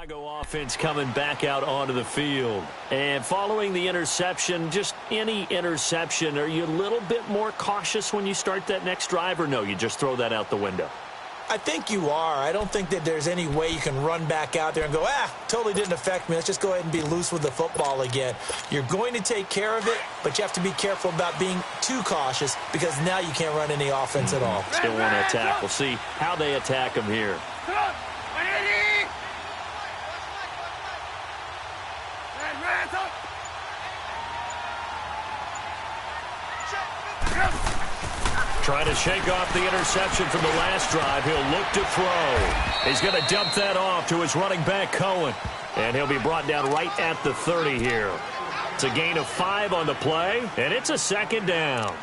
Chicago offense coming back out onto the field. And following the interception, just any interception, are you a little bit more cautious when you start that next drive, or no, you just throw that out the window? I think you are. I don't think that there's any way you can run back out there and go, totally didn't affect me. Let's just go ahead and be loose with the football again. You're going to take care of it, but you have to be careful about being too cautious because now you can't run any offense at all. Still want to attack. We'll see how they attack him here. Trying to shake off the interception from the last drive. He'll look to throw. He's going to dump that off to his running back, Cohen. And he'll be brought down right at the 30 here. It's a gain of 5 on the play, and it's a second down.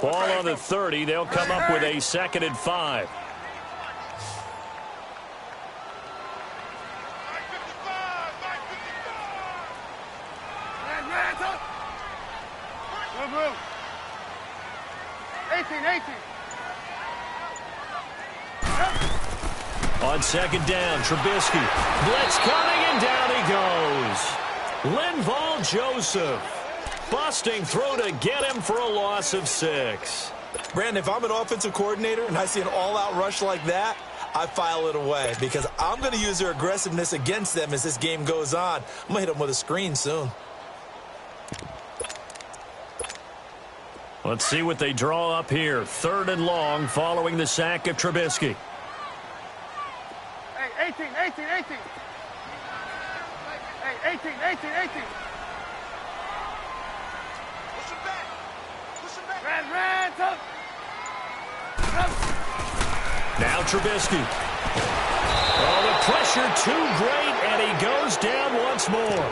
Ball on the 30. They'll come up with a 2nd and 5. On 2nd down, Trubisky. Blitz coming, and down he goes. Linval Joseph busting through to get him for a loss of 6. Brandon, if I'm an offensive coordinator and I see an all-out rush like that, I file it away because I'm going to use their aggressiveness against them as this game goes on. I'm going to hit them with a screen soon. Let's see what they draw up here. 3rd and long following the sack of Trubisky. Hey, 18. Hey, 18. Now Trubisky. Oh, the pressure too great, and he goes down once more.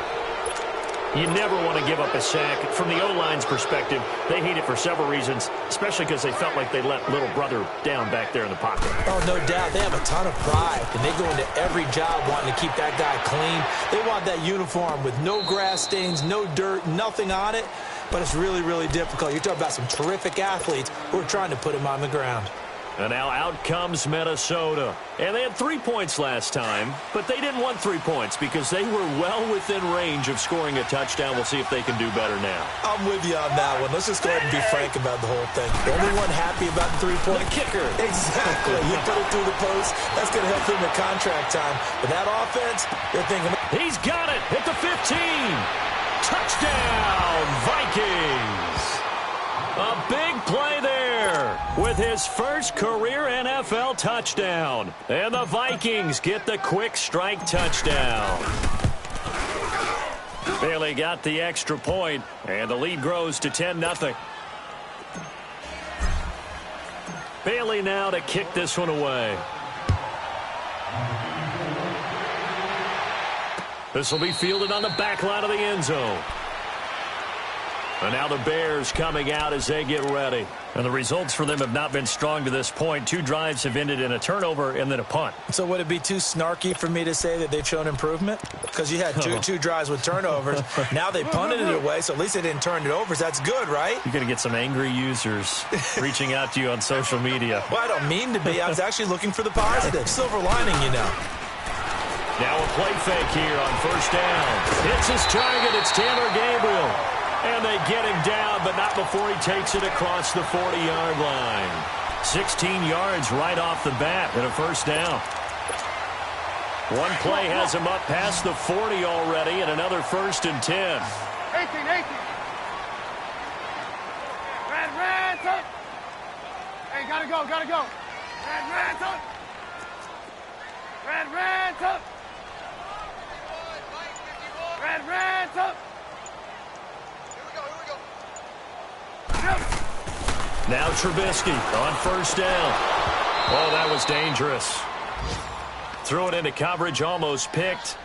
You never want to give up a sack. From the O-line's perspective, they hate it for several reasons, especially because they felt like they let little brother down back there in the pocket. Oh, no doubt. They have a ton of pride, and they go into every job wanting to keep that guy clean. They want that uniform with no grass stains, no dirt, nothing on it. But it's really, really difficult. You're talking about some terrific athletes who are trying to put him on the ground. And now out comes Minnesota. And they had 3 points last time, but they didn't want 3 points because they were well within range of scoring a touchdown. We'll see if they can do better now. I'm with you on that one. Let's just go ahead and be frank about the whole thing. The only one happy about the 3-point kicker. Exactly. You put it through the post. That's going to help him in contract time. But that offense, they're thinking. He's got it at the 15. Touchdown, Vikings. A big play there with his first career NFL touchdown. And the Vikings get the quick strike touchdown. Bailey got the extra point, and the lead grows to 10-0. Bailey now to kick this one away. This will be fielded on the back line of the end zone. And now the Bears coming out as they get ready. And the results for them have not been strong to this point. 2 drives have ended in a turnover and then a punt. So would it be too snarky for me to say that they've shown improvement? Because you had two drives with turnovers. Now they punted it away, so at least they didn't turn it over. So that's good, right? You're going to get some angry users reaching out to you on social media. Well, I don't mean to be. I was actually looking for the positive. Silver lining, you know. Now a play fake here on 1st down. Hits his target. It's Taylor Gabriel. And they get him down, but not before he takes it across the 40-yard line. 16 yards right off the bat and a 1st down. One play has him up past the 40 already and another 1st and 10. 18. Red, up. Hey, gotta go. Red, up. Red, up. Red, up. Now Trubisky on 1st down. Oh, that was dangerous. Threw it into coverage, almost picked,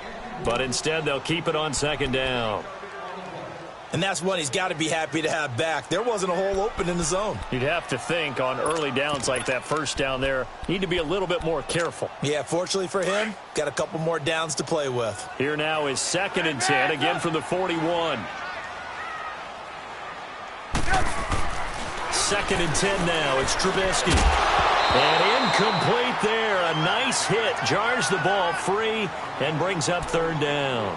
but instead they'll keep it on 2nd down. And that's one he's got to be happy to have back. There wasn't a hole open in the zone. You'd have to think on early downs like that first down there, need to be a little bit more careful. Yeah, fortunately for him, got a couple more downs to play with. Here now is 2nd and 10, again from the 41. 2nd and 10 now. It's Trubisky. And incomplete there. A nice hit. Jars the ball free and brings up 3rd down.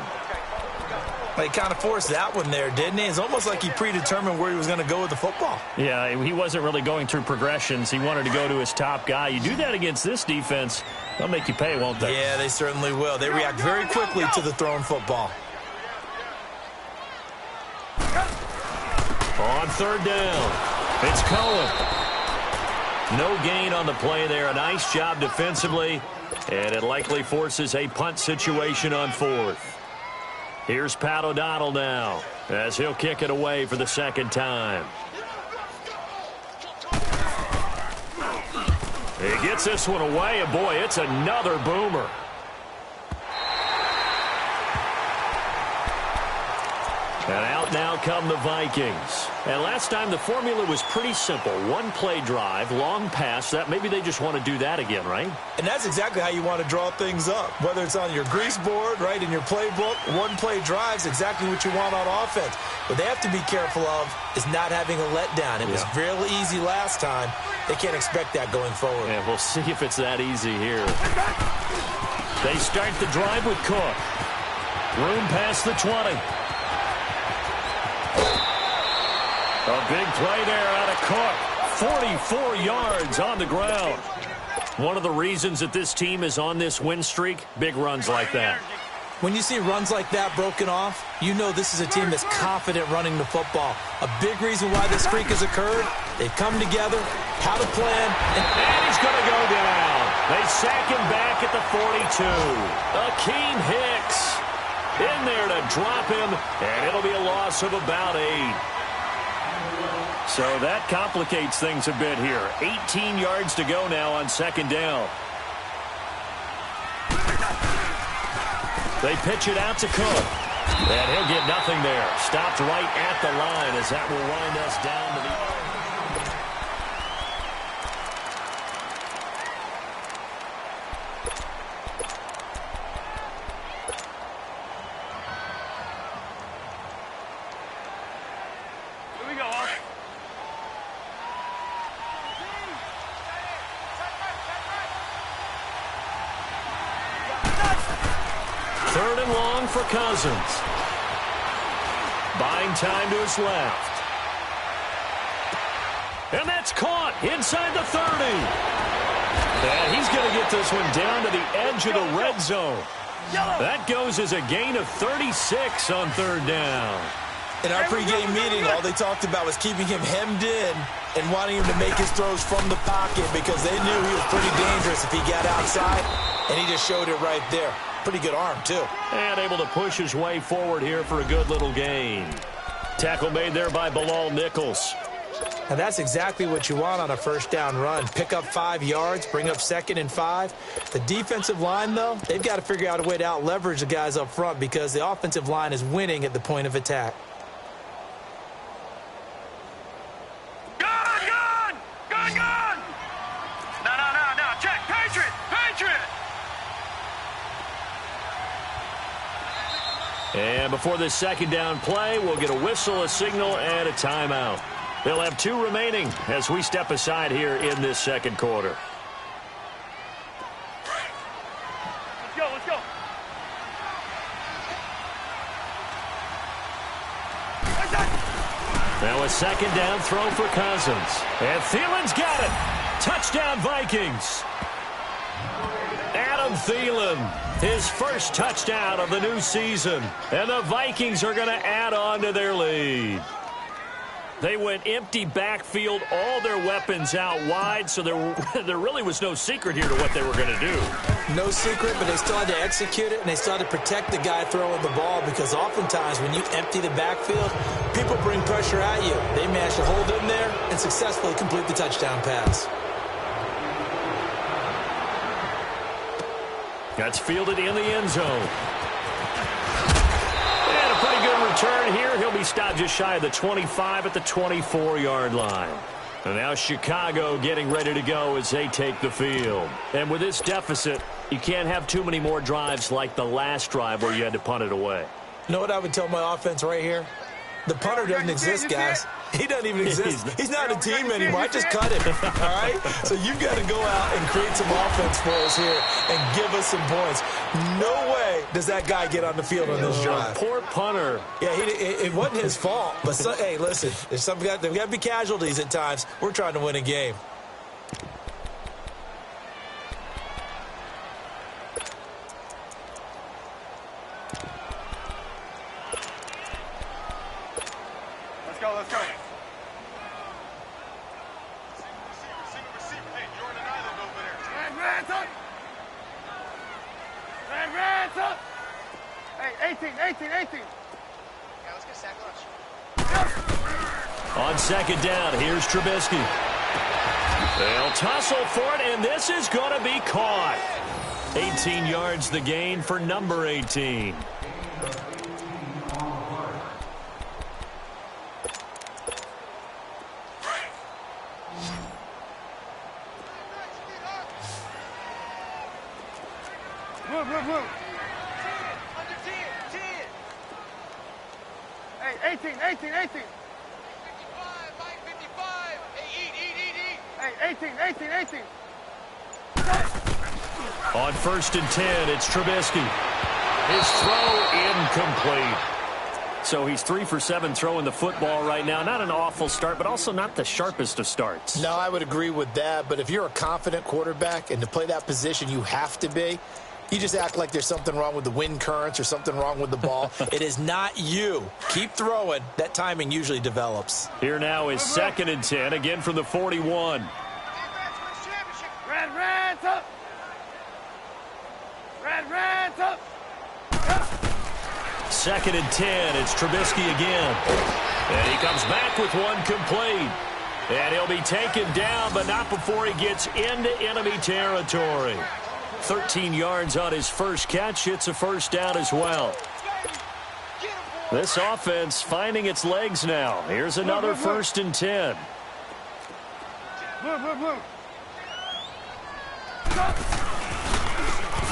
He kind of forced that one there, didn't he? It's almost like he predetermined where he was going to go with the football. Yeah, he wasn't really going through progressions. He wanted to go to his top guy. You do that against this defense, they'll make you pay, won't they? Yeah, they certainly will. They react very quickly to the thrown football. On 3rd down, it's Cohen. No gain on the play there. A nice job defensively, and it likely forces a punt situation on 4th. Here's Pat O'Donnell now, as he'll kick it away for the 2nd time. He gets this one away, and boy, it's another boomer. And out now come the Vikings. And last time the formula was pretty simple. One play drive, long pass. That maybe they just want to do that again, right? And that's exactly how you want to draw things up. Whether it's on your grease board, right, in your playbook, one play drive is exactly what you want on offense. What they have to be careful of is not having a letdown. It was real easy last time. They can't expect that going forward. Yeah, we'll see if it's that easy here. They start the drive with Cook. Room past the 20. A big play there out of Cook. 44 yards on the ground. One of the reasons that this team is on this win streak, big runs like that. When you see runs like that broken off, you know this is a team that's confident running the football. A big reason why this streak has occurred, they've come together, had a plan, and he's going to go down. They sack him back at the 42. Akeem Hicks in there to drop him, and it'll be a loss of about 8. So that complicates things a bit here. 18 yards to go now on 2nd down. They pitch it out to Cook. And he'll get nothing there. Stopped right at the line as that will wind us down to the... Here we go, Hawk. 3rd and long for Cousins. Buying time to his left. And that's caught inside the 30. And he's going to get this one down to the edge of the red zone. That goes as a gain of 36 on 3rd down. In our pregame meeting, all they talked about was keeping him hemmed in and wanting him to make his throws from the pocket because they knew he was pretty dangerous if he got outside, and he just showed it right there. Pretty good arm, too. And able to push his way forward here for a good little gain. Tackle made there by Bilal Nichols. And that's exactly what you want on a 1st down run. Pick up 5 yards, bring up 2nd and 5. The defensive line, though, they've got to figure out a way to out-leverage the guys up front because the offensive line is winning at the point of attack. Gun! No, check, Patriot! And before this 2nd down play, we'll get a whistle, a signal, and a timeout. They'll have 2 remaining as we step aside here in this 2nd quarter. Let's go. Now a 2nd down throw for Cousins. And Thielen's got it. Touchdown, Vikings. Adam Thielen, his first touchdown of the new season. And the Vikings are going to add on to their lead. They went empty backfield, all their weapons out wide, so there really was no secret here to what they were going to do. No secret, but they still had to execute it, and they still had to protect the guy throwing the ball because oftentimes when you empty the backfield, people bring pressure at you. They managed to hold in there and successfully complete the touchdown pass. That's fielded in the end zone. And a pretty good return here. He'll be stopped just shy of the 25 at the 24-yard line. And now Chicago getting ready to go as they take the field. And with this deficit, you can't have too many more drives like the last drive where you had to punt it away. You know what I would tell my offense right here? The punter doesn't exist, guys. He doesn't even exist. He's not a team anymore. I just cut him, all right? So you've got to go out and create some offense for us here and give us some points. No way does that guy get on the field on this drive. Poor punter. Yeah, it wasn't his fault. But, hey, listen, there's got to be casualties at times. We're trying to win a game. Let's go. Hey, you're on an island over there. Ransom! Hey, 18. Yeah, let's get sack lunch. On second down, here's Trubisky. They'll tussle for it, and this is going to be caught. 18 yards the gain for number 18. Move. Under 10. Hey, 18. 55, Mike, 55. Hey, eat. Hey, 18. On first and 10, it's Trubisky. His throw incomplete. So he's 3 for 7 throwing the football right now. Not an awful start, but also not the sharpest of starts. No, I would agree with that. But if you're a confident quarterback and to play that position, you have to be. You just act like there's something wrong with the wind currents or something wrong with the ball. It is not you. Keep throwing. That timing usually develops. Here now is second and 10, again from the 41. Ransom! Second and 10, it's Trubisky again. And he comes back with one complete. And he'll be taken down, but not before he gets into enemy territory. 13 yards on his first catch. It's a first down as well. This offense finding its legs now. Here's another first and 10. Move.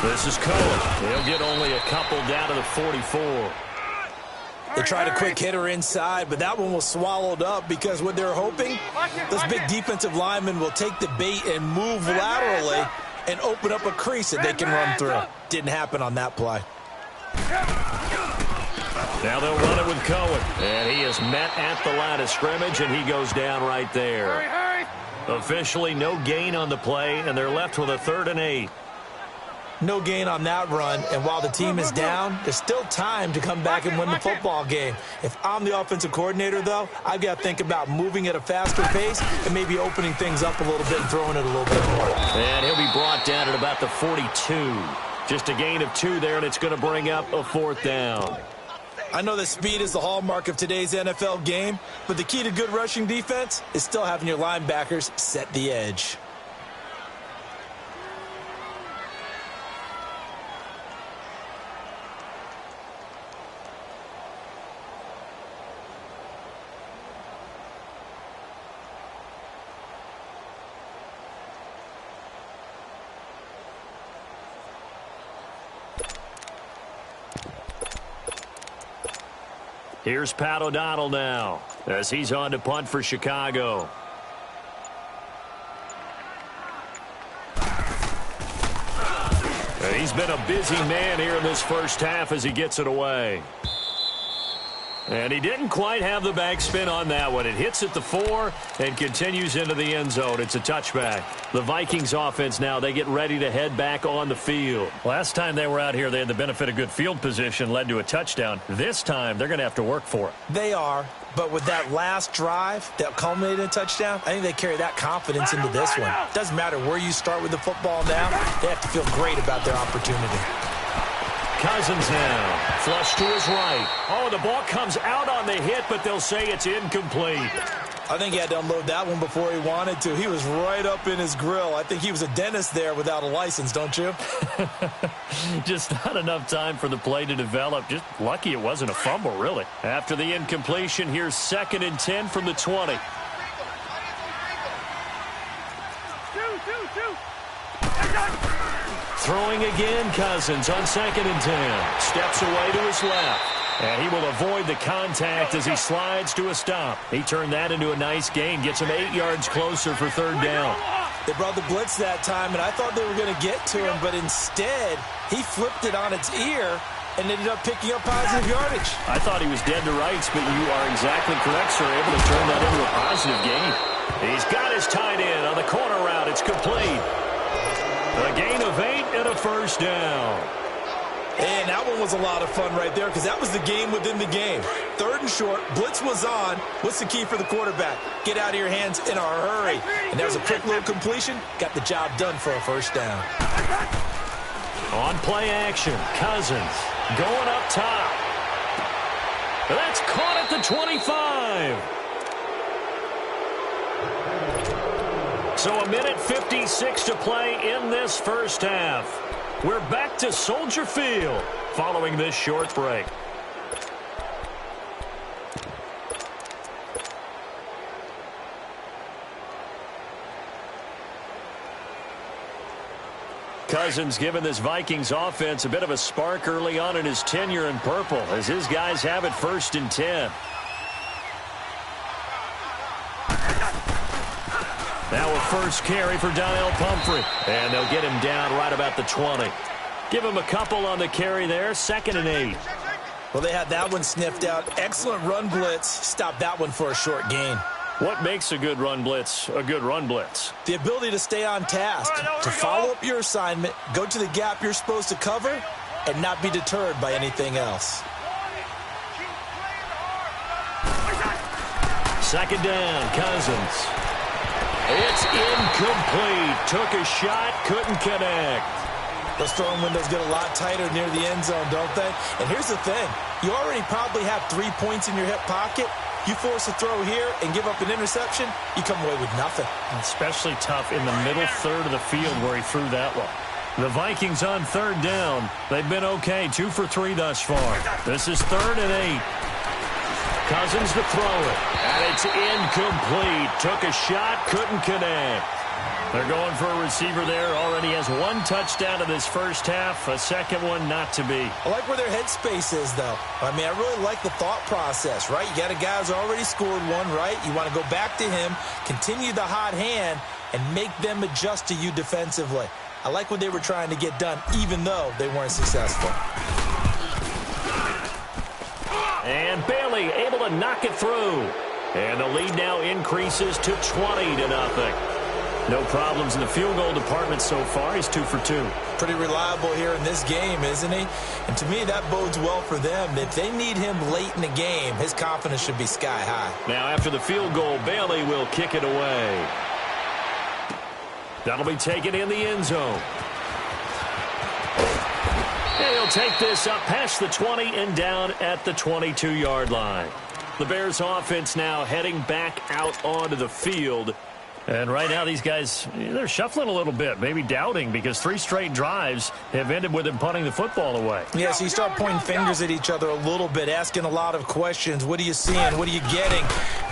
This is Cohen. He'll get only a couple down to the 44. They tried a quick hitter inside, but that one was swallowed up because what they're hoping, those big defensive linemen will take the bait and move laterally and open up a crease that they can run through. Didn't happen on that play. Now they'll run it with Cohen. And he is met at the line of scrimmage, and he goes down right there. Hurry. Officially no gain on the play, and they're left with a 3rd and 8. No gain on that run, and while the team is down, there's still time to come back and win the football game. If I'm the offensive coordinator, though, I've got to think about moving at a faster pace and maybe opening things up a little bit and throwing it a little bit more. And he'll be brought down at about the 42. Just a gain of 2 there, and it's going to bring up a 4th down. I know that speed is the hallmark of today's NFL game, but the key to good rushing defense is still having your linebackers set the edge. Here's Pat O'Donnell now as he's on to punt for Chicago. And he's been a busy man here in this first half as he gets it away. And he didn't quite have the backspin on that one. It hits at the 4 and continues into the end zone. It's a touchback. The Vikings offense now, they get ready to head back on the field. Last time they were out here, they had the benefit of good field position, led to a touchdown. This time, they're going to have to work for it. They are, but with that last drive that culminated in a touchdown, I think they carry that confidence into this one. Doesn't matter where you start with the football now, they have to feel great about their opportunity. Cousins now, flush to his right. Oh, the ball comes out on the hit, but they'll say it's incomplete. I think he had to unload that one before he wanted to. He was right up in his grill. I think he was a dentist there without a license, don't you? Just not enough time for the play to develop. Just lucky it wasn't a fumble, really. After the incompletion, here's 2nd and 10 from the 20. Throwing again, Cousins on 2nd and 10. Steps away to his left. And he will avoid the contact as he slides to a stop. He turned that into a nice gain. Gets him 8 yards closer for 3rd down. They brought the blitz that time, and I thought they were going to get to him, but instead, he flipped it on its ear and ended up picking up positive yardage. I thought he was dead to rights, but you are exactly correct, sir. Able to turn that into a positive gain. He's got his tight end on the corner route. It's complete. A gain of 8 and a 1st down. And that one was a lot of fun right there because that was the game within the game. 3rd and short, blitz was on. What's the key for the quarterback? Get out of your hands in a hurry. And that was a quick little completion. Got the job done for a 1st down. On play action, Cousins going up top. That's caught at the 25. So 1:56 to play in this 1st half. We're back to Soldier Field following this short break. Cousins giving this Vikings offense a bit of a spark early on in his tenure in purple as his guys have it 1st and 10. Now a 1st carry for Donnell Pumphrey. And they'll get him down right about the 20. Give him a couple on the carry there. 2nd and 8. Well, they had that one sniffed out. Excellent run blitz. Stop that one for a short gain. What makes a good run blitz a good run blitz? The ability to stay on task, to follow up your assignment, go to the gap you're supposed to cover, and not be deterred by anything else. 2nd down, Cousins. It's incomplete. Took a shot, couldn't connect. Those throwing windows get a lot tighter near the end zone, don't they? And here's the thing. You already probably have 3 points in your hip pocket. You force a throw here and give up an interception, you come away with nothing. Especially tough in the middle 3rd of the field where he threw that one. The Vikings on 3rd down. They've been okay, 2 for 3 thus far. This is 3rd and 8. Cousins to throw it. And it's incomplete. Took a shot, couldn't connect. They're going for a receiver there. Already has 1 touchdown in this 1st half. A 2nd one not to be. I like where their headspace is, though. I mean, I really like the thought process, right? You got a guy who's already scored one, right? You want to go back to him, continue the hot hand, and make them adjust to you defensively. I like what they were trying to get done, even though they weren't successful. And Bailey able to knock it through. And the lead now increases to 20-0. No problems in the field goal department so far. He's 2 for 2. Pretty reliable here in this game, isn't he? And to me, that bodes well for them. If they need him late in the game, his confidence should be sky high. Now, after the field goal, Bailey will kick it away. That'll be taken in the end zone. And he'll take this up past the 20 and down at the 22-yard line. The Bears offense now heading back out onto the field. And right now these guys, they're shuffling a little bit, maybe doubting, because 3 straight drives have ended with them punting the football away. Yeah, so you start pointing fingers at each other a little bit, asking a lot of questions. What are you seeing? What are you getting?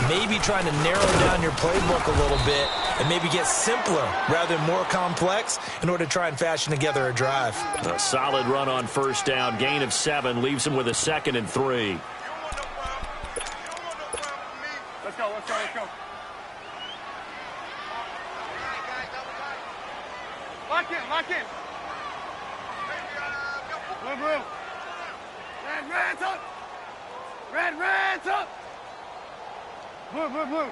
Maybe trying to narrow down your playbook a little bit and maybe get simpler rather than more complex in order to try and fashion together a drive. A solid run on 1st down. Gain of 7 leaves them with a 2nd and 3. Let's go, let's go, let's go. Lock in, lock in. Blue, blue. Red's up. Red's up. Blue, blue, blue.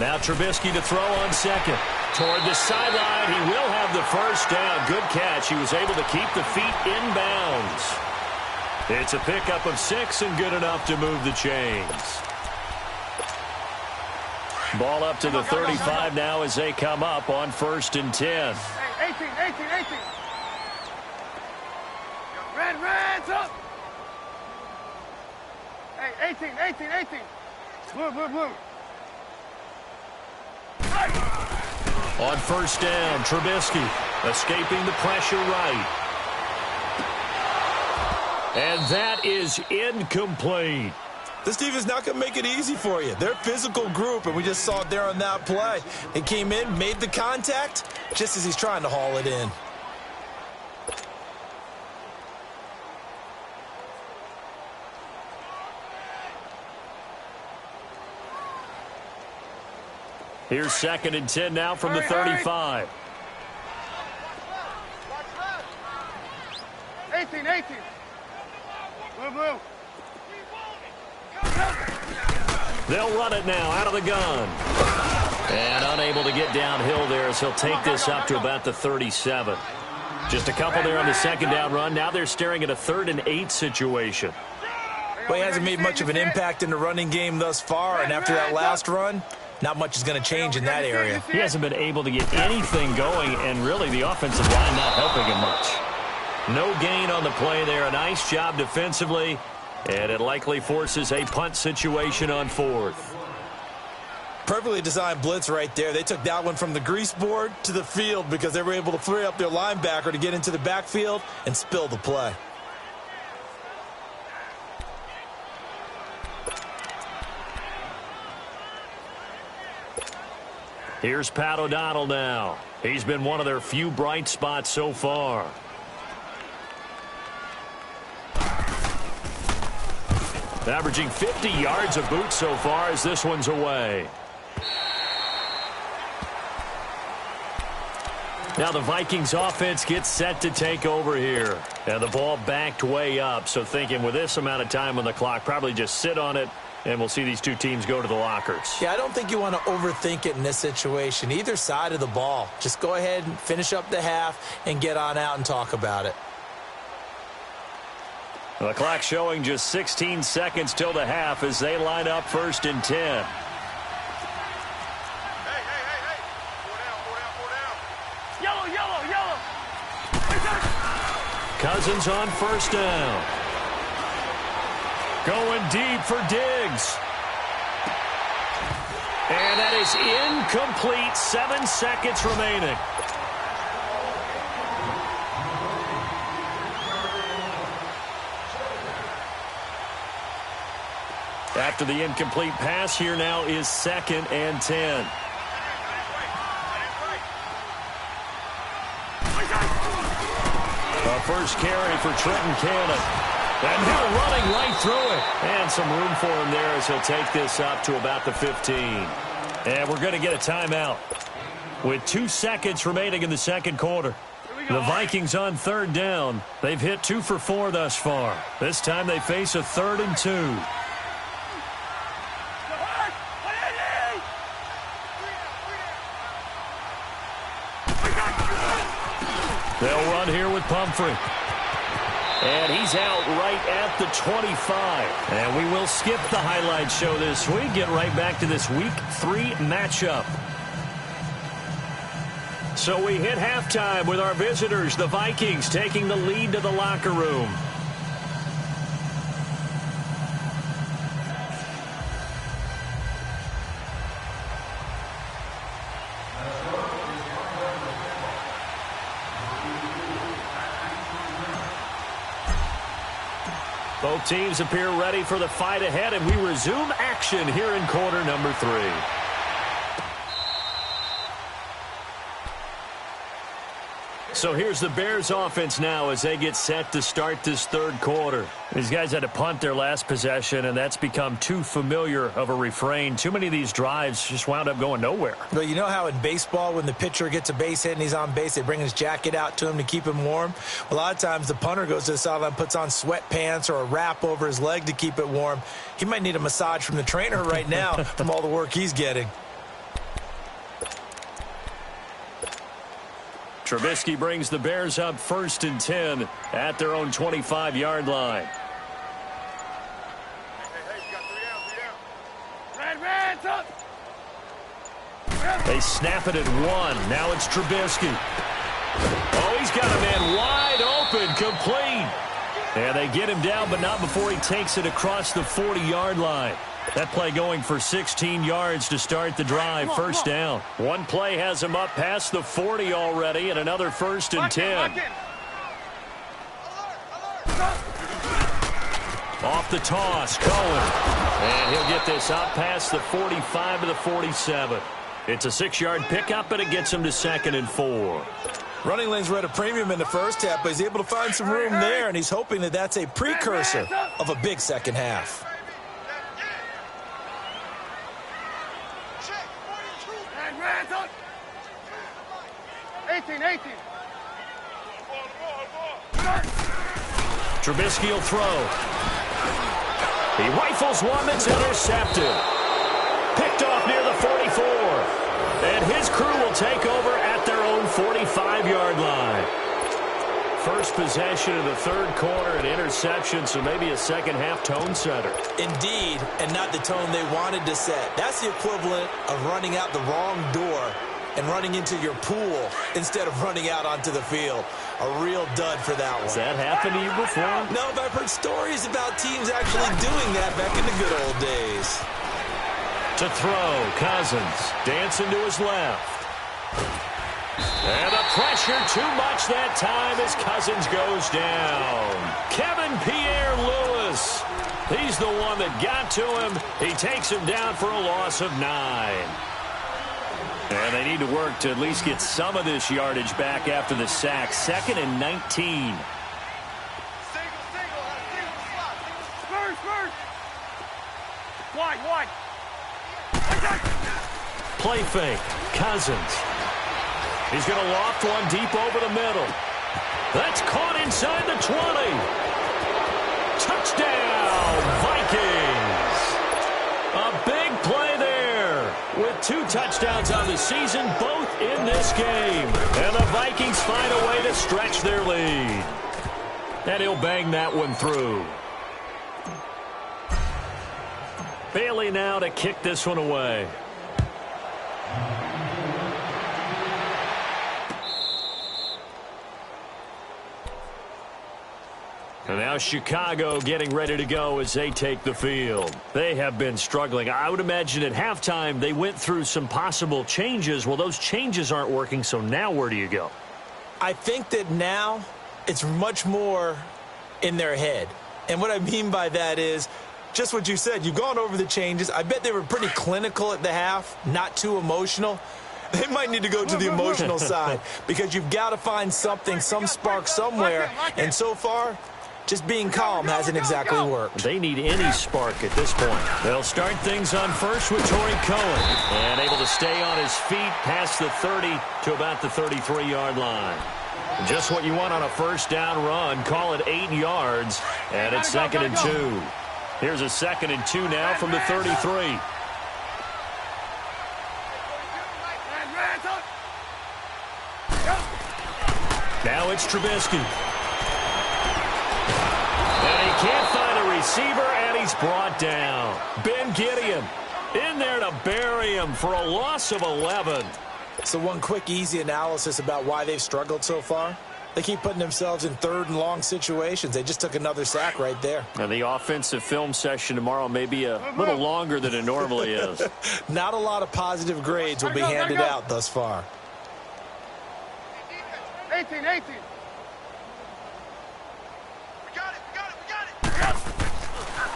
Now Trubisky to throw on 2nd. Toward the sideline, he will have the 1st down. Good catch. He was able to keep the feet in bounds. It's a pickup of 6 and good enough to move the chains. Ball up to the 35 now as they come up on 1st and 10. Hey, 18. Red's up. Hey, 18. Move. On first down, Trubisky escaping the pressure right. And that is incomplete. This defense not going to make it easy for you. They're a physical group, and we just saw it there on that play. He came in, made the contact, just as he's trying to haul it in. Here's 2nd and 10 now from the 35. 18. Move. They'll run it now out of the gun. And unable to get downhill there as he'll take this up to about the 37. Just a couple there on the 2nd down run. Now they're staring at a 3rd and 8 situation. Well, he hasn't made much of an impact in the running game thus far, and after that last run, not much is going to change in that area. He hasn't been able to get anything going, and really the offensive line not helping him much. No gain on the play there. A nice job defensively, and it likely forces a punt situation on 4th. Perfectly designed blitz right there. They took that one from the grease board to the field because they were able to free up their linebacker to get into the backfield and spill the play. Here's Pat O'Donnell now. He's been one of their few bright spots so far. Averaging 50 yards a boot so far as this one's away. Now the Vikings offense gets set to take over here. And the ball backed way up, so thinking with this amount of time on the clock, probably just sit on it, and we'll see these two teams go to the lockers. Yeah, I don't think you want to overthink it in this situation. Either side of the ball. Just go ahead and finish up the half and get on out and talk about it. The clock showing just 16 seconds till the half as they line up 1st and 10. Yellow. Cousins on 1st down. Going deep for Diggs. And that is incomplete. 7 seconds remaining. After the incomplete pass, here now is 2nd and 10. A first carry for Trenton Cannon. And now running right through it. And some room for him there as he'll take this up to about the 15. And we're going to get a timeout with 2 seconds remaining in the 2nd quarter. The Vikings on 3rd down. They've hit 2 for 4 thus far. This time they face a 3rd and 2. They'll run here with Pumphrey. And he's out right at the 25. And we will skip the highlight show this week. Get right back to this Week 3 matchup. So we hit halftime with our visitors, the Vikings, taking the lead to the locker room. Both teams appear ready for the fight ahead, and we resume action here in quarter number 3. So here's the Bears offense now as they get set to start this 3rd quarter. These guys had to punt their last possession, and that's become too familiar of a refrain. Too many of these drives just wound up going nowhere. Well, you know how in baseball when the pitcher gets a base hit and he's on base, they bring his jacket out to him to keep him warm? A lot of times the punter goes to the sideline, puts on sweatpants or a wrap over his leg to keep it warm. He might need a massage from the trainer right now from all the work he's getting. Trubisky brings the Bears up 1st and 10 at their own 25-yard line. They snap it at 1. Now it's Trubisky. Oh, he's got a man wide open, complete. And they get him down, but not before he takes it across the 40-yard line. That play going for 16 yards to start the drive. First down. One play has him up past the 40 already, and another 1st and 10. Off the toss, Cohen. And he'll get this out past the 45 to the 47. It's a 6-yard pickup, and it gets him to 2nd and 4. Running lanes were at a premium in the first half, but he's able to find some room there, and he's hoping that that's a precursor of a big second half. 18. Trubisky will throw. He rifles one that's intercepted. Picked off near the 44. And his crew will take over at their own 45-yard line. First possession of the third quarter, an interception, so maybe a second-half tone setter. Indeed, and not the tone they wanted to set. That's the equivalent of running out the wrong door and running into your pool instead of running out onto the field. A real dud for that one. Has that happened to you before? No, but I've heard stories about teams actually doing that back in the good old days. To throw, Cousins dancing to his left. And the pressure too much that time as Cousins goes down. Kevin Pierre-Louis. He's the one that got to him. He takes him down for a loss of 9. And they need to work to at least get some of this yardage back after the sack. 2nd and 19. Wide. Play fake. Cousins. He's going to loft one deep over the middle. That's caught inside the 20. Touchdown, Vikings. A big play there with 2 touchdowns on the season, both in this game. And the Vikings find a way to stretch their lead. And he'll bang that one through. Bailey now to kick this one away. And now Chicago getting ready to go as they take the field. They have been struggling. I would imagine at halftime they went through some possible changes. Well, those changes aren't working, so now where do you go? I think that now it's much more in their head. And what I mean by that is just what you said. You've gone over the changes. I bet they were pretty clinical at the half, not too emotional. They might need to go to the emotional side because you've got to find something, some spark somewhere. And so far, just being calm hasn't exactly worked. They need any spark at this point. They'll start things on first with Torrey Cohen. And able to stay on his feet past the 30 to about the 33-yard line. Just what you want on a first down run. Call it 8 yards. And it's 2nd and 2. Here's a 2nd and 2 now from the 33. Now it's Trubisky. And he can't find a receiver, and he's brought down. Ben Gideon in there to bury him for a loss of 11. So one quick, easy analysis about why they've struggled so far. They keep putting themselves in 3rd and long situations. They just took another sack right there. And the offensive film session tomorrow may be a little longer than it normally is. Not a lot of positive grades will be handed out thus far. 18.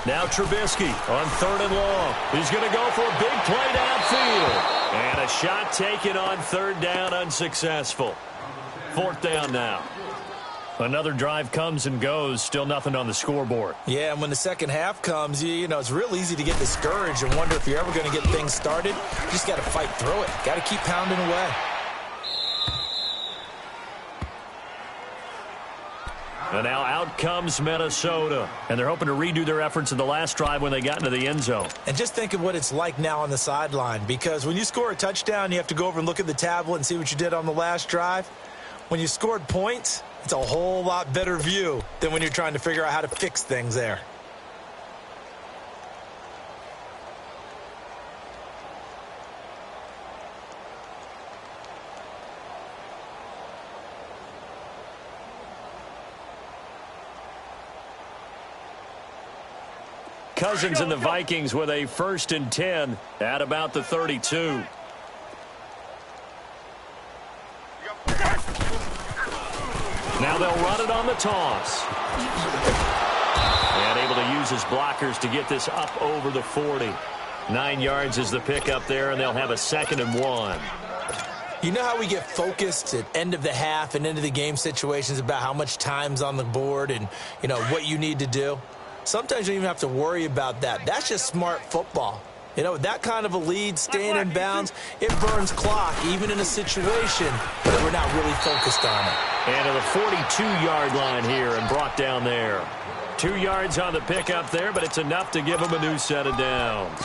Now Trubisky on 3rd and long. He's going to go for a big play downfield. And a shot taken on 3rd down, unsuccessful. 4th down now. Another drive comes and goes. Still nothing on the scoreboard. Yeah, and when the second half comes, you know, it's real easy to get discouraged and wonder if you're ever going to get things started. You just got to fight through it. Got to keep pounding away. And now out comes Minnesota. And they're hoping to redo their efforts in the last drive when they got into the end zone. And just think of what it's like now on the sideline. Because when you score a touchdown, you have to go over and look at the tablet and see what you did on the last drive. When you scored points, it's a whole lot better view than when you're trying to figure out how to fix things there. Cousins and the Vikings with a 1st and 10 at about the 32. Now they'll run it on the toss. And able to use his blockers to get this up over the 40. 9 yards is the pickup there, and they'll have a 2nd and 1. You know how we get focused at end of the half and into the game situations about how much time's on the board and, you know, what you need to do? Sometimes you don't even have to worry about that. That's just smart football. You know, with that kind of a lead, staying in bounds, it burns clock, even in a situation where we're not really focused on it. And to the 42-yard line here and brought down there. 2 yards on the pickup there, but it's enough to give them a new set of downs.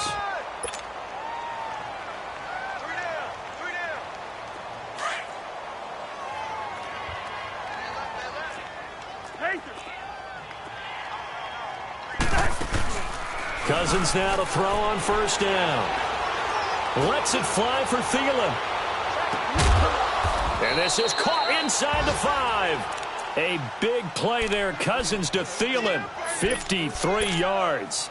Cousins now to throw on 1st down. Lets it fly for Thielen. And this is caught inside the 5. A big play there. Cousins to Thielen. 53 yards.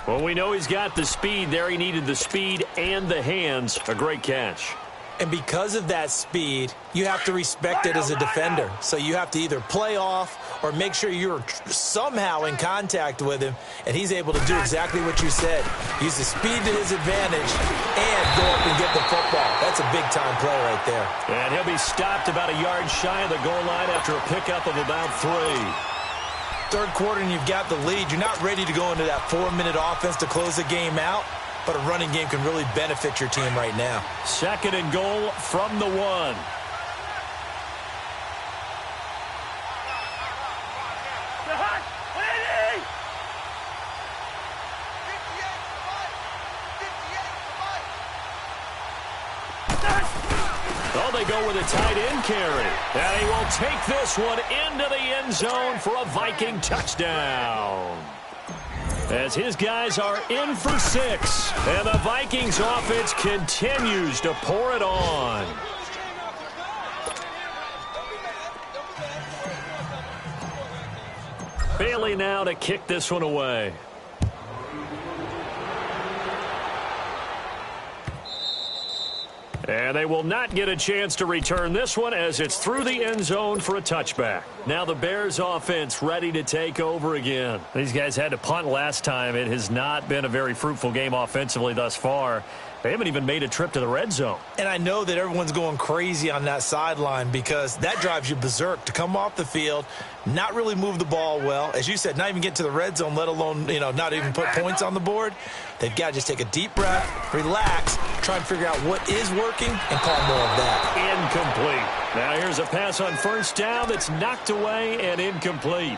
Well, we know he's got the speed there. He needed the speed and the hands. A great catch. And because of that speed, you have to respect it as a defender. So you have to either play off or make sure you're somehow in contact with him, and he's able to do exactly what you said. Use the speed to his advantage and go up and get the football. That's a big-time play right there. And he'll be stopped about a yard shy of the goal line after a pickup of about 3. Third quarter and you've got the lead. You're not ready to go into that 4-minute offense to close the game out, but a running game can really benefit your team right now. 2nd and goal from the 1. Oh, they go with a tight end carry. And he will take this one into the end zone for a Viking touchdown. As his guys are in for 6. And the Vikings offense continues to pour it on. Bailey now to kick this one away. And they will not get a chance to return this one as it's through the end zone for a touchback. Now the Bears offense ready to take over again. These guys had to punt last time. It has not been a very fruitful game offensively thus far. They haven't even made a trip to the red zone. And I know that everyone's going crazy on that sideline because that drives you berserk to come off the field, not really move the ball well. As you said, not even get to the red zone, let alone, you know, not even put points on the board. They've got to just take a deep breath, relax, try and figure out what is working, and call more of that. Incomplete. Now here's a pass on 1st down that's knocked away and incomplete.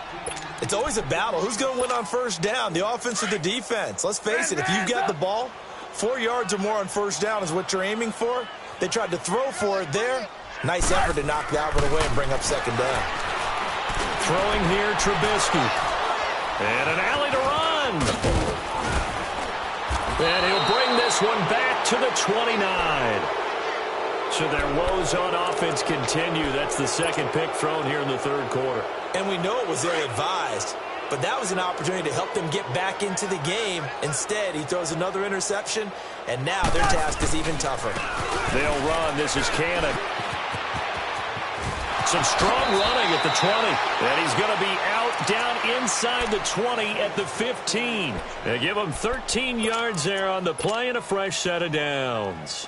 It's always a battle. Who's going to win on 1st down, the offense or the defense? Let's face it, if you've got the ball, 4 yards or more on 1st down is what you're aiming for. They tried to throw for it there. Nice effort to knock that one away and bring up 2nd down. Throwing here, Trubisky. And an alley to run. And he'll bring this one back to the 29. So their woes on offense continue. That's the 2nd pick thrown here in the 3rd quarter. And we know it was ill-advised, but that was an opportunity to help them get back into the game. Instead, he throws another interception, and now their task is even tougher. They'll run. This is Cannon. Some strong running at the 20. And he's going to be out down inside the 20 at the 15. They give him 13 yards there on the play and a fresh set of downs.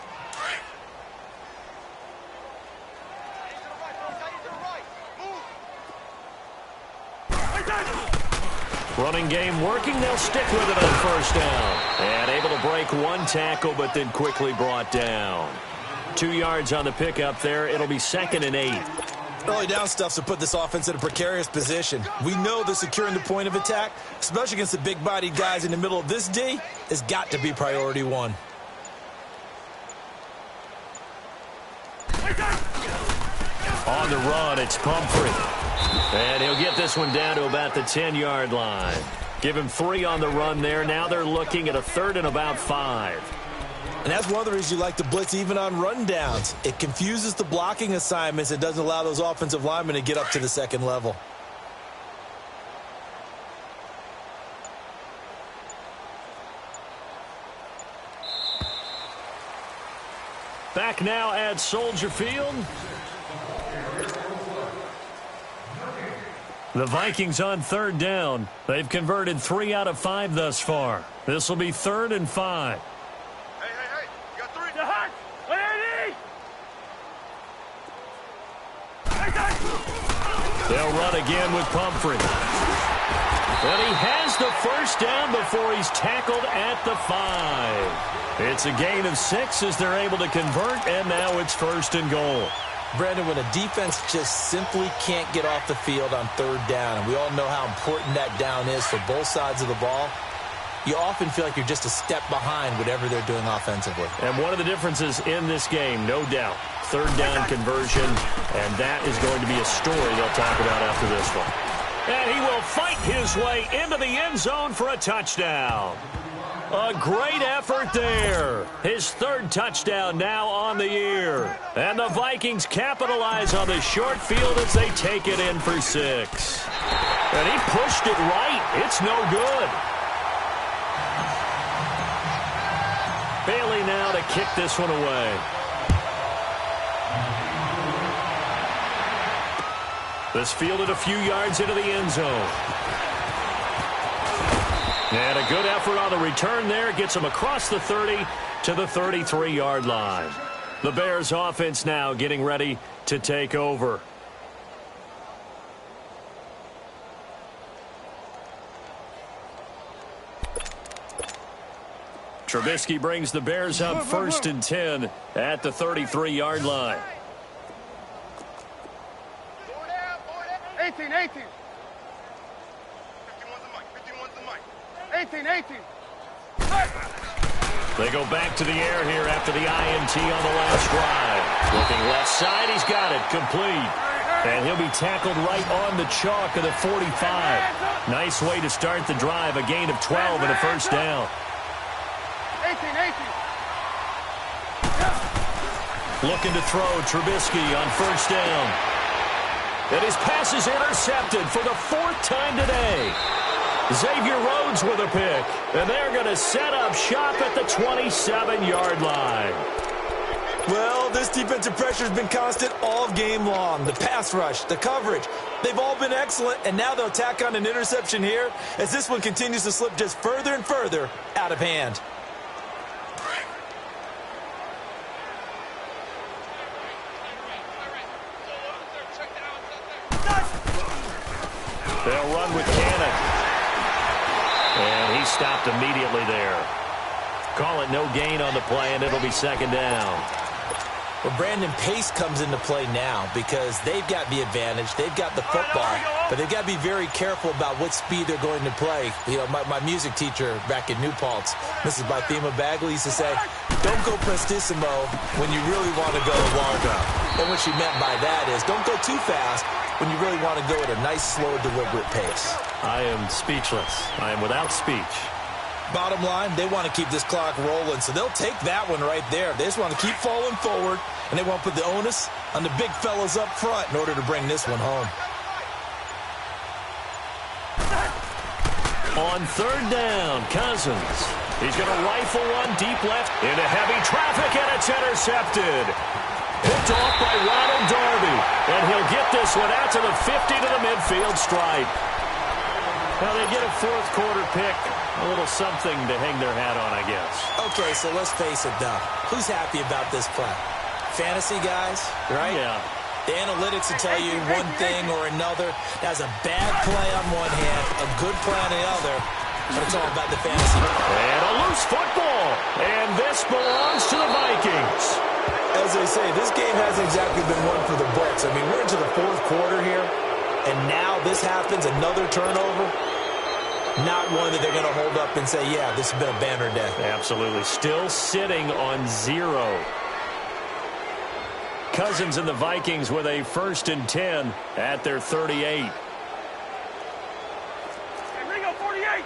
Running game working. They'll stick with it on 1st down. And able to break one tackle, but then quickly brought down. 2 yards on the pickup there. It'll be 2nd and 8. Early down stuff's to put this offense in a precarious position. We know that securing the point of attack, especially against the big-bodied guys in the middle of this D, has got to be priority 1. On the run, it's Pumphrey. And he'll get this one down to about the 10-yard line. Give him 3 on the run there. Now they're looking at a 3rd and about 5. And that's one of the reasons you like to blitz even on rundowns. It confuses the blocking assignments. It doesn't allow those offensive linemen to get up to the 2nd level. Back now at Soldier Field. The Vikings on third down. They've converted 3 out of 5 thus far. This will be 3rd and 5. Hey, you got 3. The hut. They'll run again with Pumphrey. But he has the first down before he's tackled at the 5. It's a gain of 6 as they're able to convert, and now it's 1st and goal. Brandon, when a defense just simply can't get off the field on third down, and we all know how important that down is for both sides of the ball, you often feel like you're just a step behind whatever they're doing offensively. And one of the differences in this game, no doubt, third down conversion, and that is going to be a story they'll talk about after this one. And he will fight his way into the end zone for a touchdown. A great effort there. His 3rd touchdown now on the year. And the Vikings capitalize on the short field as they take it in for 6. And he pushed it right. It's no good. Bailey now to kick this one away. This fielded a few yards into the end zone. And a good effort on the return there. Gets him across the 30 to the 33-yard line. The Bears offense now getting ready to take over. Trubisky brings the Bears up 1st and 10 at the 33-yard line. 18. 18. They go back to the air here after the INT on the last drive. Looking left side, he's got it, complete. And he'll be tackled right on the chalk of the 45. Nice way to start the drive, a gain of 12 and a first down. 18. Looking to throw, Trubisky on first down. And his pass is intercepted for the 4th time today. Xavier Rhodes with a pick. And they're going to set up shop at the 27-yard line. Well, this defensive pressure has been constant all game long. The pass rush, the coverage, they've all been excellent, and now they'll tack on an interception here as this one continues to slip just further and further out of hand. They'll run with Cannon. And he stopped immediately there. Call it no gain on the play, and it'll be 2nd down. Well, Brandon, pace comes into play now because they've got the advantage. They've got the football, but they've got to be very careful about what speed they're going to play. You know, my music teacher back in New Paltz, Mrs. Bythema Bagley, used to say, don't go prestissimo when you really want to go largo. And what she meant by that is don't go too fast when you really want to go at a nice, slow, deliberate pace. I am speechless. I am without speech. Bottom line, they want to keep this clock rolling, so they'll take that one right there. They just want to keep falling forward, and they want to put the onus on the big fellas up front in order to bring this one home. On 3rd down, Cousins. He's going to rifle one deep left into heavy traffic, and it's intercepted. Picked off by Ronald Darby, and he'll get this one out to the 50 to the midfield stripe. Now they get a 4th quarter pick. A little something to hang their hat on, I guess. Okay, so let's face it, though. Who's happy about this play? Fantasy guys, right? Yeah. The analytics will tell you one thing or another. That's a bad play on one hand, a good play on the other, but it's all about the fantasy. And a loose football. And this belongs to the Vikings. As they say, this game hasn't exactly been one for the books. I mean, we're into the 4th quarter here, and now this happens, another turnover. Not one that they're going to hold up and say, yeah, this has been a banner day. Absolutely. Still sitting on 0. Cousins and the Vikings with a 1st and 10 at their 38. Hey, Ringo, 48.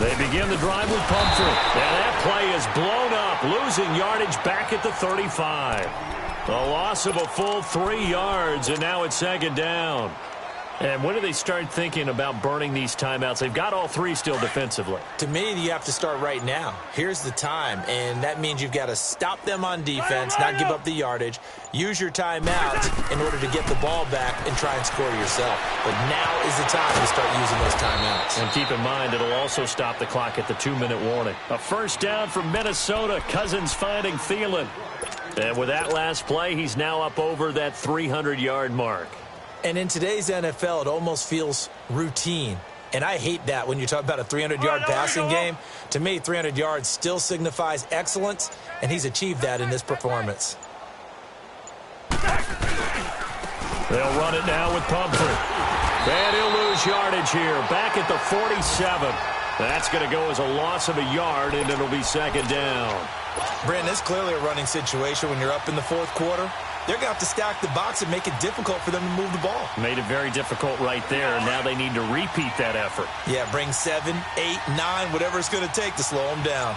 They begin the drive with Pumphrey. And that play is blown up, losing yardage back at the 35. A loss of a full 3 yards, and now it's 2nd down. And when do they start thinking about burning these timeouts? They've got all three still defensively. To me, you have to start right now. Here's the time, and that means you've got to stop them on defense, not give up the yardage, use your timeouts in order to get the ball back and try and score yourself. But now is the time to start using those timeouts. And keep in mind, it'll also stop the clock at the 2-minute warning. A first down from Minnesota. Cousins finding Thielen. And with that last play, he's now up over that 300-yard mark. And in today's NFL, it almost feels routine. And I hate that when you talk about a 300-yard passing game. To me, 300 yards still signifies excellence, and he's achieved that in this performance. They'll run it now with Pumphrey. And he'll lose yardage here. Back at the 47. That's going to go as a loss of a yard, and it'll be second down. Brandon, it's clearly a running situation when you're up in the fourth quarter. They're going to have to stack the box and make it difficult for them to move the ball. Made it very difficult right there, and now they need to repeat that effort. Yeah, bring 7, 8, 9, whatever it's going to take to slow them down.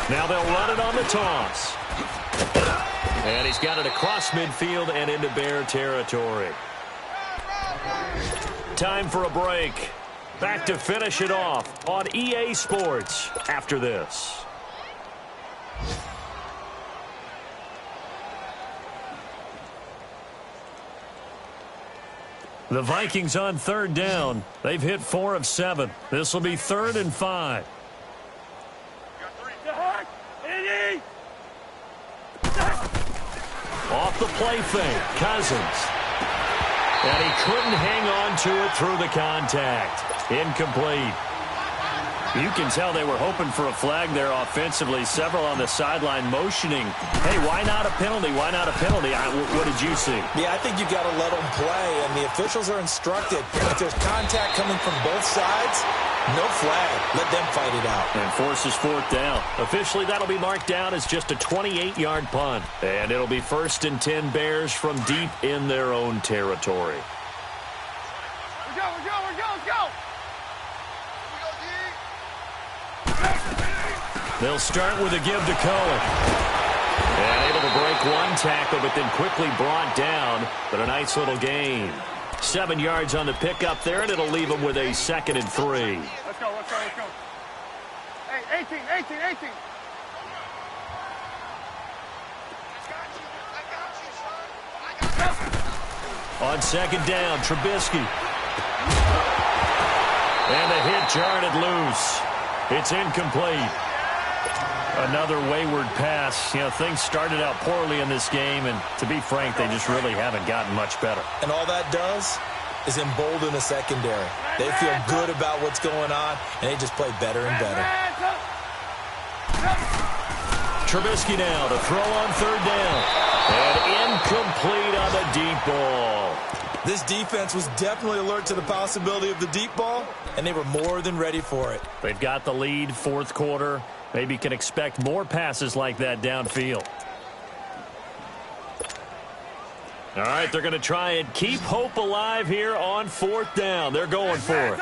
Now they'll run it on the toss. And he's got it across midfield and into Bear territory. Time for a break. Back to finish it off on EA Sports after this. The Vikings on third down. They've hit 4 of 7. This will be 3rd and 5. Off the play fake, Cousins. And he couldn't hang on to it through the contact. Incomplete. You can tell they were hoping for a flag there offensively. Several on the sideline motioning. Hey, why not a penalty? Why not a penalty? What did you see? Yeah, I think you've got to let them play, and the officials are instructed. If there's contact coming from both sides, no flag. Let them fight it out. And forces 4th down. Officially, that'll be marked down as just a 28-yard punt. And it'll be 1st and 10 Bears from deep in their own territory. Let's go. They'll start with a give to Cohen. And able to break one tackle, but then quickly brought down. But a nice little gain. 7 yards on the pickup there, and it'll leave them with a 2nd and 3. Let's go. Hey, 18. On 2nd down, Trubisky. And the hit jarred it loose. It's incomplete. Another wayward pass. You know, things started out poorly in this game, and to be frank, they just really haven't gotten much better. And all that does is embolden the secondary. They feel good about what's going on, and they just play better and better. Trubisky now to throw on 3rd down. And incomplete on the deep ball. This defense was definitely alert to the possibility of the deep ball, and they were more than ready for it. They've got the lead, 4th quarter. Maybe can expect more passes like that downfield. All right, they're going to try and keep hope alive here on 4th down. They're going for it.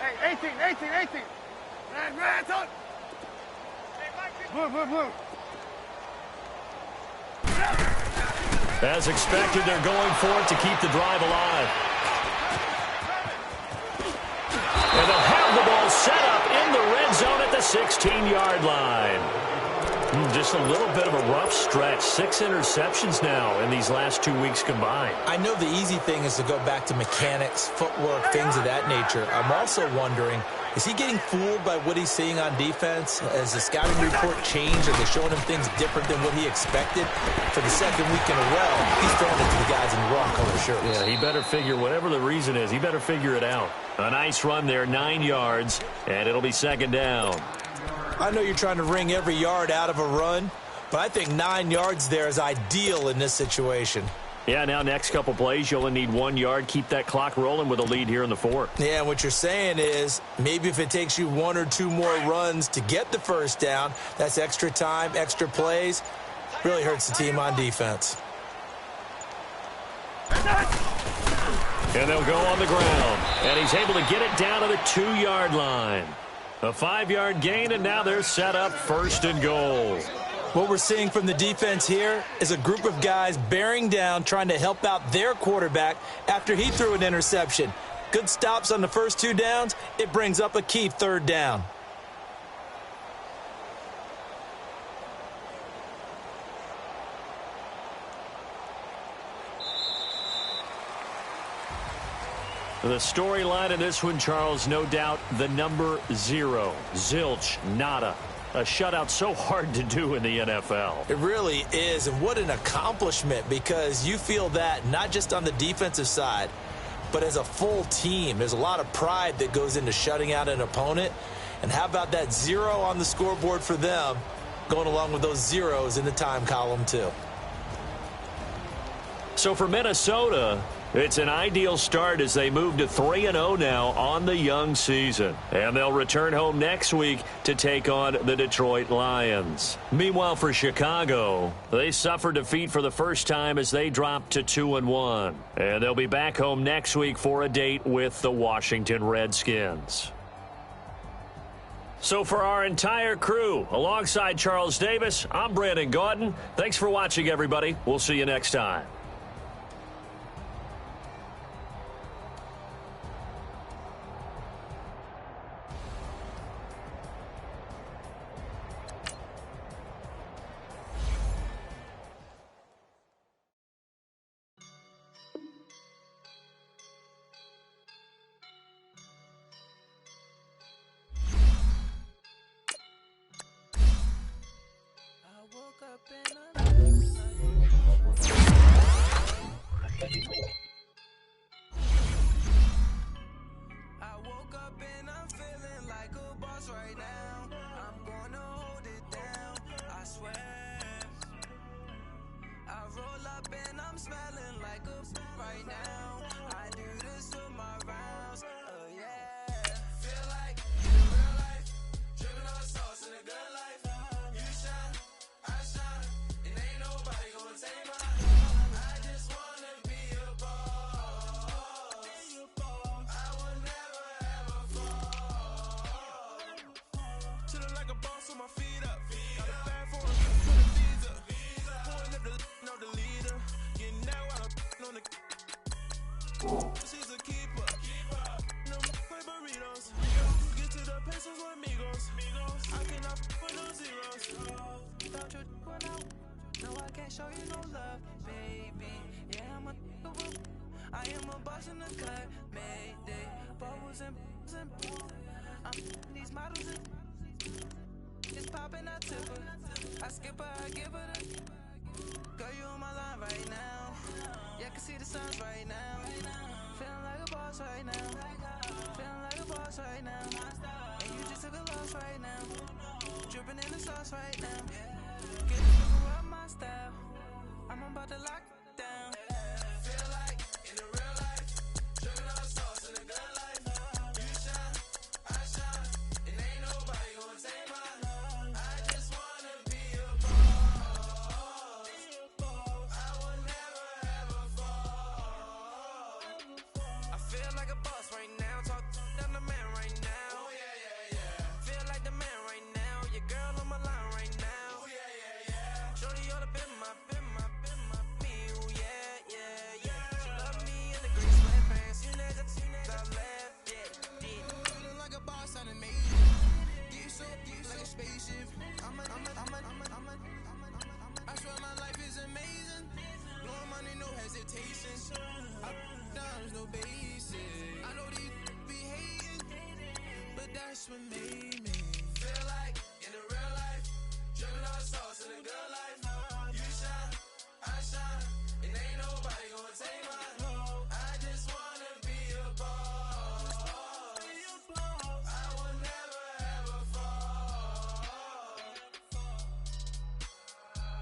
Hey, 18. Blue. As expected, they're going for it to keep the drive alive. And they'll have the ball set up in the red zone at the 16-yard line. Just a little bit of a rough stretch. 6 interceptions now in these last 2 weeks combined. I know the easy thing is to go back to mechanics, footwork, things of that nature. I'm also wondering, is he getting fooled by what he's seeing on defense? Has the scouting report changed? Are they showing him things different than what he expected? For the 2nd week in a row, he's throwing it to the guys in the wrong color shirts. Yeah, he better figure, whatever the reason is, he better figure it out. A nice run there, 9 yards, and it'll be 2nd down. I know you're trying to wring every yard out of a run, but I think 9 yards there is ideal in this situation. Yeah, now next couple plays, you only need 1 yard. Keep that clock rolling with a lead here in the 4th. Yeah, what you're saying is maybe if it takes you 1 or 2 more runs to get the 1st down, that's extra time, extra plays. Really hurts the team on defense. And they'll go on the ground. And he's able to get it down to the 2-yard line. A 5-yard gain, and now they're set up 1st and goal. What we're seeing from the defense here is a group of guys bearing down, trying to help out their quarterback after he threw an interception. Good stops on the first 2 downs. It brings up a key 3rd down. The storyline of this one, Charles, no doubt the number 0. Zilch, nada. A shutout so hard to do in the NFL. It really is, and what an accomplishment, because you feel that not just on the defensive side, but as a full team. There's a lot of pride that goes into shutting out an opponent, and how about that 0 on the scoreboard for them, going along with those zeros in the time column too. So for Minnesota, it's an ideal start as they move to 3-0 now on the young season. And they'll return home next week to take on the Detroit Lions. Meanwhile, for Chicago, they suffered defeat for the first time as they dropped to 2-1. And they'll be back home next week for a date with the Washington Redskins. So for our entire crew, alongside Charles Davis, I'm Brandon Gaudin. Thanks for watching, everybody. We'll see you next time. Show you no love, baby. Yeah, I am a boss in the cut, Mayday. Bubbles and I'm these models it's popping, I tip her. I skip her, I give her the girl, you on my line right now. Yeah, I can see the sun's right now. Feeling like a boss right now. Feeling like a boss right now. And you just took a loss right now. Dripping in the sauce right now. Get this nigga up my style. I'm about to lock it down. Feel like in the real life, dripping all the sauce in the good life. You shine, I shine, and ain't nobody gonna take mine. I just wanna be a boss. I will never ever fall. I feel like a boss right now. Talk down the man right now. Oh yeah, yeah, yeah. Feel like the man right now. Your girl on my line right now. Oh yeah, yeah, yeah. Shorty ought to been my me. Oh yeah, yeah, yeah. She love me in the green sweatpants. You know that I left, yeah. Feeling like a boss, I done made it. Get so like a spaceship. I swear my life is amazing. Blowing money, no hesitation. Up, down, no basic. I know these be hating, but that's what made me feel like in the real life, dripping all the sauce in the good life. You shine, I shine, and ain't nobody gonna take mine. I just wanna be a boss. I will never ever fall.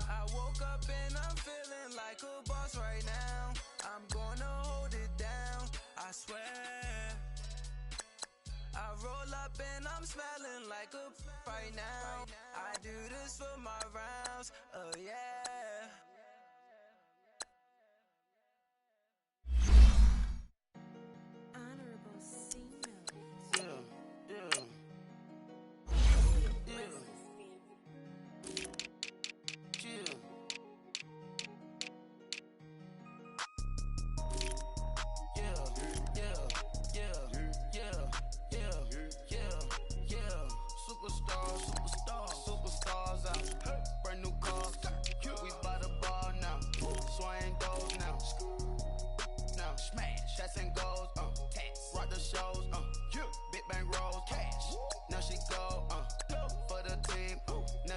I woke up and I'm feeling like a boss right now. I'm gonna hold it down, I swear. I roll up and I'm smelling like a right now. I do this for my rounds, oh yeah. Honorable C-Note.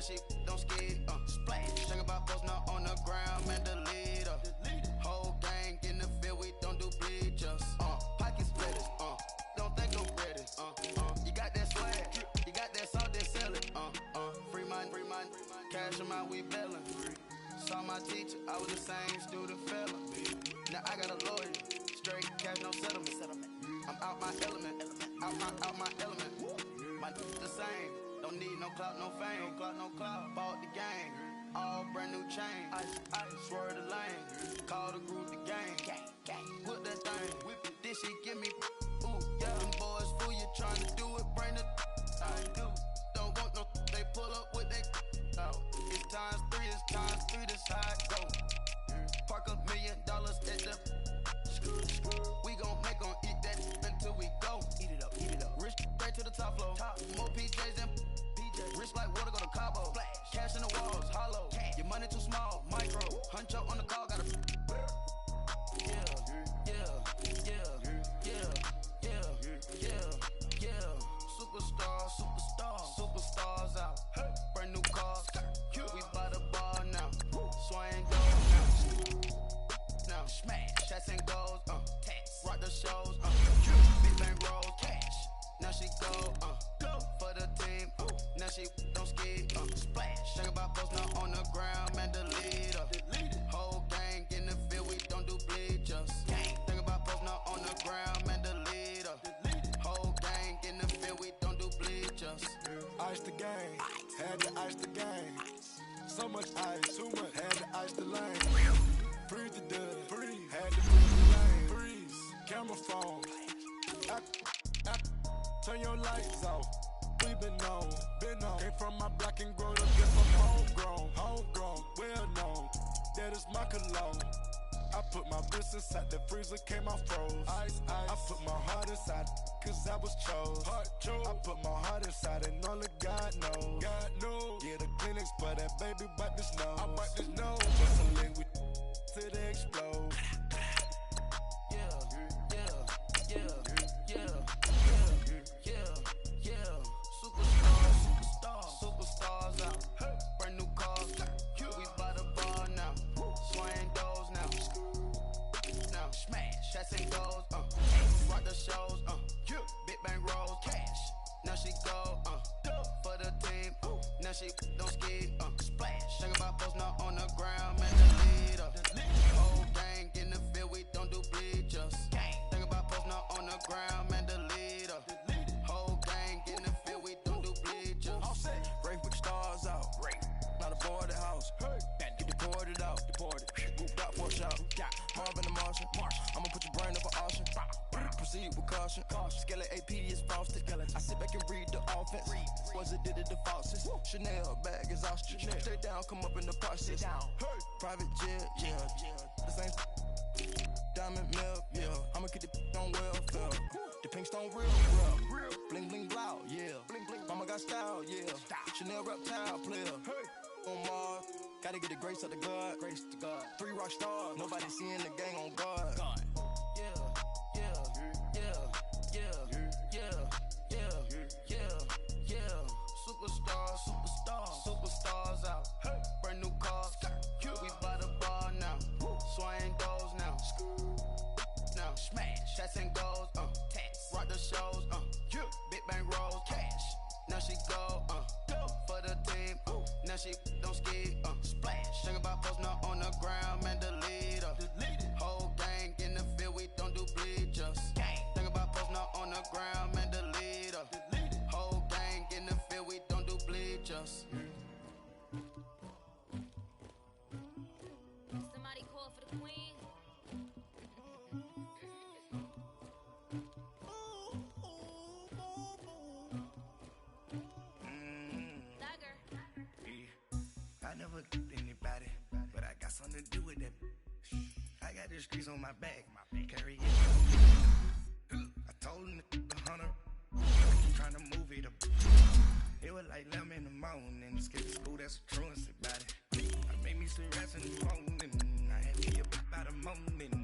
she don't skid, splash. Think about posting up on the ground, man, the leader. Whole gang in the field, we don't do bleachers. Pockets lettuce, don't think I'm ready. You got that swag, you got that salt, that sell it. Free mind, cash amount, we bailin'. Saw my teacher, I was the same student fella. Now I got a lawyer, straight cash, no settlement. I'm out my element, out my element. My the same, don't need no clout, no fame. Bought the game, all brand new chain. I swerve the lane, call the group the gang. Whip that thing, whip it, this shit give me. Ooh, yeah, them boys fool you tryna do it, bring it. I do, don't want no, they pull up with they out. It's times three, this how it go. Park $1 million at the. We gon' make 'em eat that until we go. Eat it up. Rich straight to the top floor. More PJs than PJ. Rich like water, go to Cabo. Cash in the walls, hollow. Your money too small, micro. Huncho on the call, gotta. Superstars out. Brand new cars. We by the bar now. Swing goes now. Smash. Shots and goals. Rock the shows. Big bang rolls. Cash. Now she go. For the team. Now she don't ski. Splash. Think about posting up on the ground, man, the leader. Whole gang in the field, we don't do bleachers. Think about posting up on the ground, man, the leader. Whole gang in the field, we don't do bleachers. Ice the game, had to ice the game. So much ice, too much, had to ice the lane. Freeze the dud, freeze, had to freeze the lane. Freeze, camera phone. Turn your lights off. We been on. Came from my block and growed up, guess I'm homegrown, well known. That is my cologne. I put my wrist inside the freezer, came out froze. Ice. I put my heart inside, cause I was chose. I put my heart inside and only God knows. Yeah, the clinics, but that baby bite this nose. I bite this nose. Just a link with till they explode. Superstars out. Brand new cars. We by the bar now. Swing doors now. Smash. Shots and goals. Rock the shows. Big bang rolls. Cash. Now she go. For the team. Now she don't ski. Splash. Think about posting up on the ground, man, the leader. Whole gang in the field, we don't do bleachers. Think about posting up on the ground, man, the leader. Whole gang in the field, we don't do bleachers. Race with the stars out. Not aboard the house. Get deported out. Moved out for a shot. Marvin the Martian. I'ma put your brain up for auction. Proceed with caution. Skeleton AP is frosted. I sit back and read the offense. Was it did it the falsest? Chanel bag is ostrich. Stay down, come up in the process. Private jet, yeah. The same diamond milk, yeah. I'ma get the on welfare. The pink stone real. Bling bling blow, yeah. Mama got style, yeah. Chanel reptile player. On Mars, gotta get the grace of the God. 3 rock stars, nobody seeing the gang on guard. Superstars out. Brand new cars. We by the bar now. Swing doors now. Smash. Shots and goals. Rock the shows. Big bang rolls. Cash. Now she go. For the team. Now she don't ski. Splash. Think about posting up on the ground, man, the leader. Whole gang in the field, we don't do bleachers. Think about posting up on the ground, man, the leader. Whole gang in the field, we don't do bleachers. Somebody call for the queen. I never anybody, but I got something to do with that. I got the streets on my back, carry it. I told him the 100, trying to move it up. It was like 11 in the morning, skip school, that's a truancy about it. I made me sit rest in the morning, I had me up about a moment.